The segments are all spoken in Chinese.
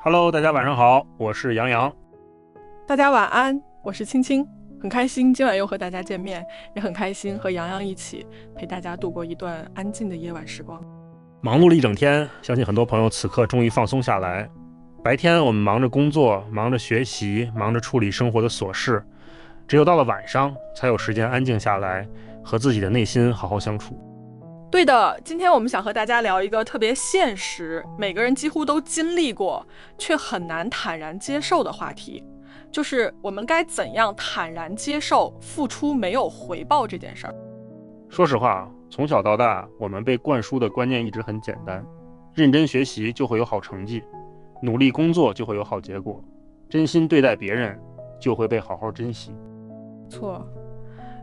Hello，大家晚上好，我是杨洋。大家晚安，我是青青。很开心今晚又和大家见面，也很开心和杨洋一起陪大家度过一段安静的夜晚时光。忙碌了一整天，相信很多朋友此刻终于放松下来。白天我们忙着工作，忙着学习，忙着处理生活的琐事，只有到了晚上才有时间安静下来，和自己的内心好好相处。对的，今天我们想和大家聊一个特别现实，每个人几乎都经历过却很难坦然接受的话题，就是我们该怎样坦然接受付出没有回报这件事儿。说实话，从小到大我们被灌输的观念一直很简单，认真学习就会有好成绩，努力工作就会有好结果，真心对待别人就会被好好珍惜。错，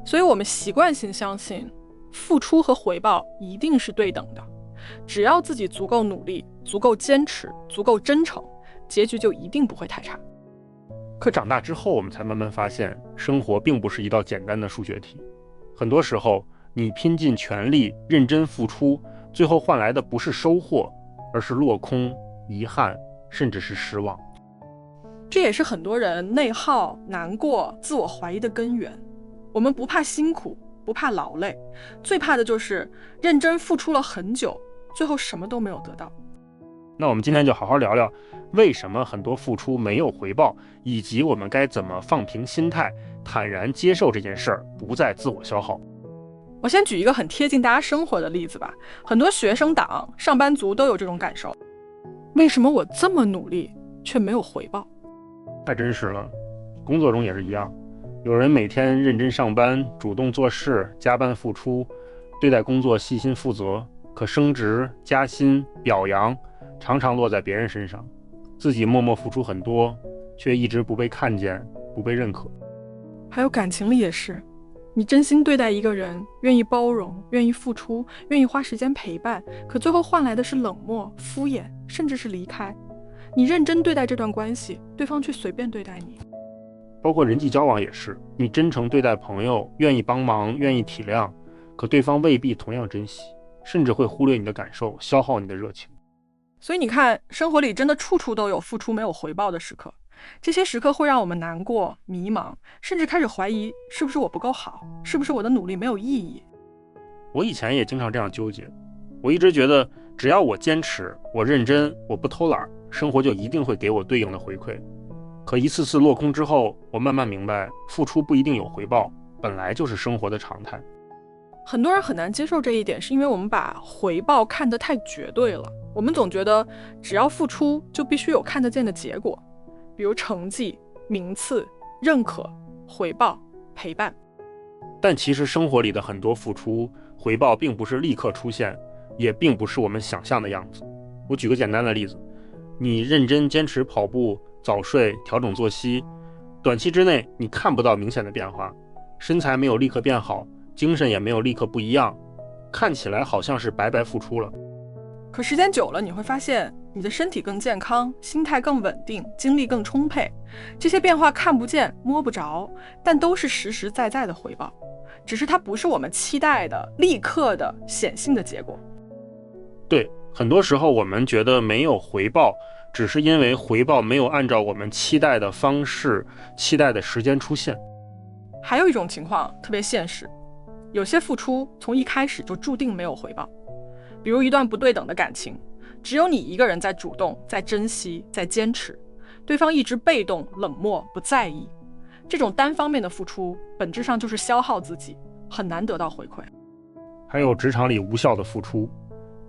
所以我们习惯性相信付出和回报一定是对等的，只要自己足够努力，足够坚持，足够真诚，结局就一定不会太差。可长大之后，我们才慢慢发现，生活并不是一道简单的数学题。很多时候，你拼尽全力，认真付出，最后换来的不是收获，而是落空、遗憾，甚至是失望。这也是很多人内耗、难过、自我怀疑的根源。我们不怕辛苦，不怕劳累，最怕的就是认真付出了很久，最后什么都没有得到。那我们今天就好好聊聊，为什么很多付出没有回报，以及我们该怎么放平心态，坦然接受这件事儿，不再自我消耗。我先举一个很贴近大家生活的例子吧，很多学生党、上班族都有这种感受。为什么我这么努力却没有回报？太真实了，工作中也是一样。有人每天认真上班，主动做事，加班付出，对待工作细心负责，可升职、加薪、表扬常常落在别人身上，自己默默付出很多，却一直不被看见，不被认可。还有感情里也是，你真心对待一个人，愿意包容，愿意付出，愿意花时间陪伴，可最后换来的是冷漠、敷衍，甚至是离开。你认真对待这段关系，对方却随便对待你。包括人际交往也是，你真诚对待朋友，愿意帮忙，愿意体谅，可对方未必同样珍惜，甚至会忽略你的感受，消耗你的热情。所以你看，生活里真的处处都有付出没有回报的时刻，这些时刻会让我们难过、迷茫，甚至开始怀疑是不是我不够好，是不是我的努力没有意义。我以前也经常这样纠结，我一直觉得只要我坚持，我认真，我不偷懒，生活就一定会给我对应的回馈。可一次次落空之后，我慢慢明白，付出不一定有回报，本来就是生活的常态。很多人很难接受这一点，是因为我们把回报看得太绝对了。我们总觉得只要付出就必须有看得见的结果，比如成绩、名次、认可、回报、陪伴。但其实生活里的很多付出，回报并不是立刻出现，也并不是我们想象的样子。我举个简单的例子，你认真坚持跑步、早睡、调整作息，短期之内你看不到明显的变化，身材没有立刻变好，精神也没有立刻不一样，看起来好像是白白付出了。可时间久了，你会发现你的身体更健康，心态更稳定，精力更充沛。这些变化看不见摸不着，但都是实实在在的回报，只是它不是我们期待的立刻的显性的结果。对，很多时候我们觉得没有回报，只是因为回报没有按照我们期待的方式、期待的时间出现。还有一种情况特别现实，有些付出从一开始就注定没有回报。比如一段不对等的感情，只有你一个人在主动，在珍惜，在坚持，对方一直被动、冷漠、不在意。这种单方面的付出，本质上就是消耗自己，很难得到回馈。还有职场里无效的付出，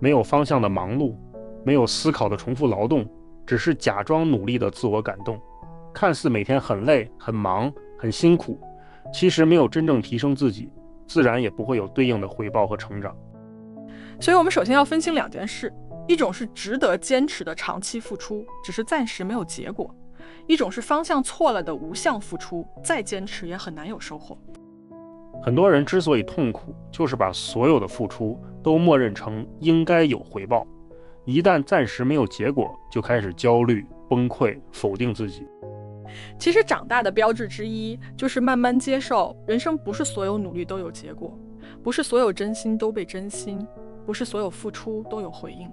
没有方向的忙碌，没有思考的重复劳动，只是假装努力的自我感动，看似每天很累、很忙、很辛苦，其实没有真正提升自己，自然也不会有对应的回报和成长。所以我们首先要分清两件事，一种是值得坚持的长期付出，只是暂时没有结果；一种是方向错了的无相付出，再坚持也很难有收获。很多人之所以痛苦，就是把所有的付出都默认成应该有回报，一旦暂时没有结果，就开始焦虑、崩溃、否定自己。其实长大的标志之一，就是慢慢接受人生不是所有努力都有结果，不是所有真心都被真心，不是所有付出都有回应。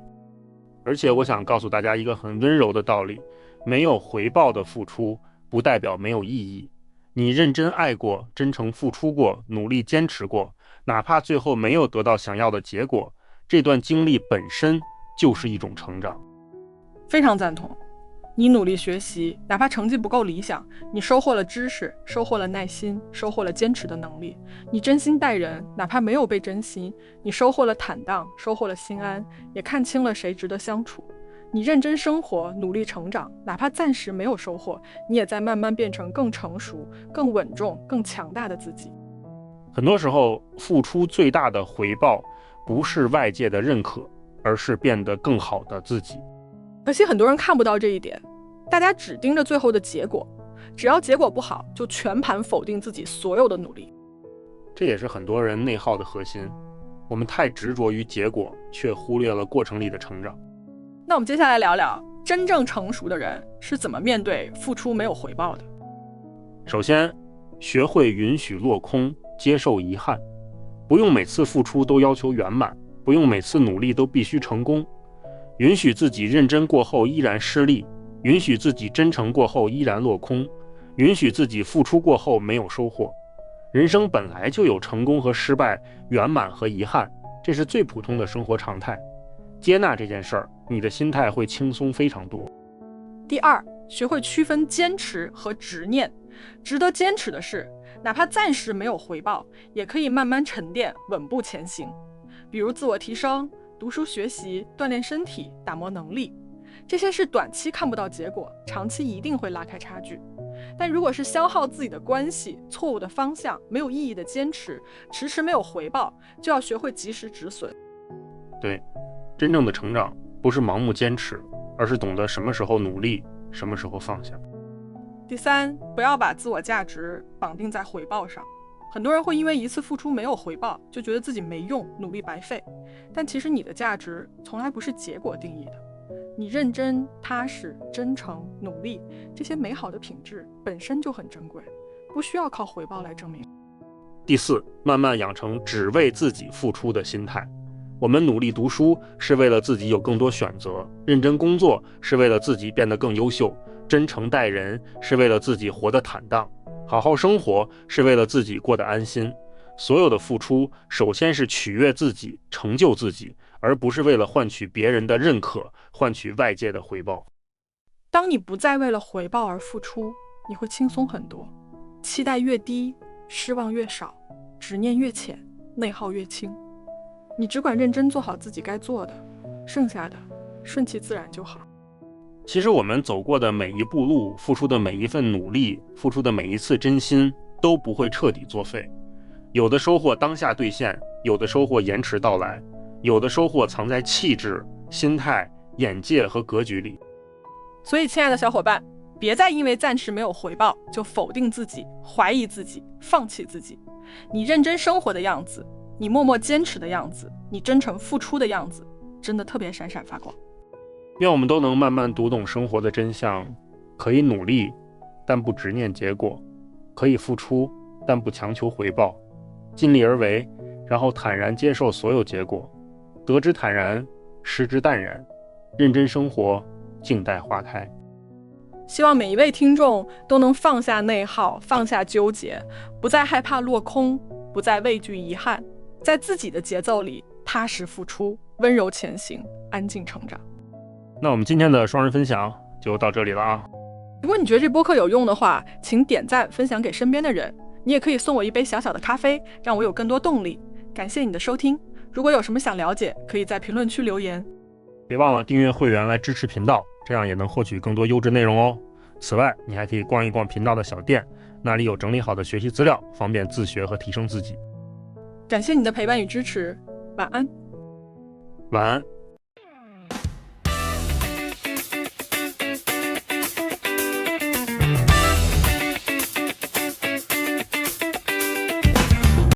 而且我想告诉大家一个很温柔的道理，没有回报的付出不代表没有意义。你认真爱过，真诚付出过，努力坚持过，哪怕最后没有得到想要的结果，这段经历本身就是一种成长。非常赞同。你努力学习，哪怕成绩不够理想，你收获了知识，收获了耐心，收获了坚持的能力。你真心待人，哪怕没有被珍惜，你收获了坦荡，收获了心安，也看清了谁值得相处。你认真生活，努力成长，哪怕暂时没有收获，你也在慢慢变成更成熟、更稳重、更强大的自己。很多时候，付出最大的回报不是外界的认可，而是变得更好的自己。可惜很多人看不到这一点，大家只盯着最后的结果，只要结果不好，就全盘否定自己所有的努力。这也是很多人内耗的核心，我们太执着于结果，却忽略了过程里的成长。那我们接下来聊聊真正成熟的人是怎么面对付出没有回报的。首先，学会允许落空，接受遗憾，不用每次付出都要求圆满，不用每次努力都必须成功，允许自己认真过后依然失利，允许自己真诚过后依然落空，允许自己付出过后没有收获。人生本来就有成功和失败，圆满和遗憾，这是最普通的生活常态。接纳这件事儿，你的心态会轻松非常多。第二，学会区分坚持和执念。值得坚持的事，哪怕暂时没有回报，也可以慢慢沉淀，稳步前行。比如自我提升、读书学习、锻炼身体、打磨能力，这些是短期看不到结果，长期一定会拉开差距。但如果是消耗自己的关系、错误的方向、没有意义的坚持，迟迟没有回报，就要学会及时止损。对，真正的成长不是盲目坚持，而是懂得什么时候努力，什么时候放下。第三，不要把自我价值绑定在回报上。很多人会因为一次付出没有回报，就觉得自己没用，努力白费。但其实你的价值从来不是结果定义的。你认真、踏实、真诚、努力，这些美好的品质本身就很珍贵，不需要靠回报来证明。第四，慢慢养成只为自己付出的心态。我们努力读书是为了自己有更多选择，认真工作是为了自己变得更优秀，真诚待人是为了自己活得坦荡，好好生活是为了自己过得安心。所有的付出首先是取悦自己，成就自己，而不是为了换取别人的认可，换取外界的回报。当你不再为了回报而付出，你会轻松很多。期待越低，失望越少，执念越浅，内耗越轻。你只管认真做好自己该做的，剩下的顺其自然就好。其实我们走过的每一步路，付出的每一份努力，付出的每一次真心，都不会彻底作废。有的收获当下兑现，有的收获延迟到来，有的收获藏在气质、心态、眼界和格局里。所以亲爱的小伙伴，别再因为暂时没有回报就否定自己、怀疑自己、放弃自己。你认真生活的样子，你默默坚持的样子，你真诚付出的样子，真的特别闪闪发光。愿我们都能慢慢读懂生活的真相，可以努力，但不执念结果；可以付出，但不强求回报；尽力而为，然后坦然接受所有结果。得之坦然，失之淡然，认真生活，静待花开。希望每一位听众都能放下内耗，放下纠结，不再害怕落空，不再畏惧遗憾，在自己的节奏里踏实付出，温柔前行，安静成长。那我们今天的双人分享就到这里了啊！如果你觉得这播客有用的话，请点赞分享给身边的人。你也可以送我一杯小小的咖啡，让我有更多动力。感谢你的收听，如果有什么想了解，可以在评论区留言。别忘了订阅会员来支持频道，这样也能获取更多优质内容哦。此外，你还可以逛一逛频道的小店，那里有整理好的学习资料，方便自学和提升自己。感谢你的陪伴与支持，晚安。晚安。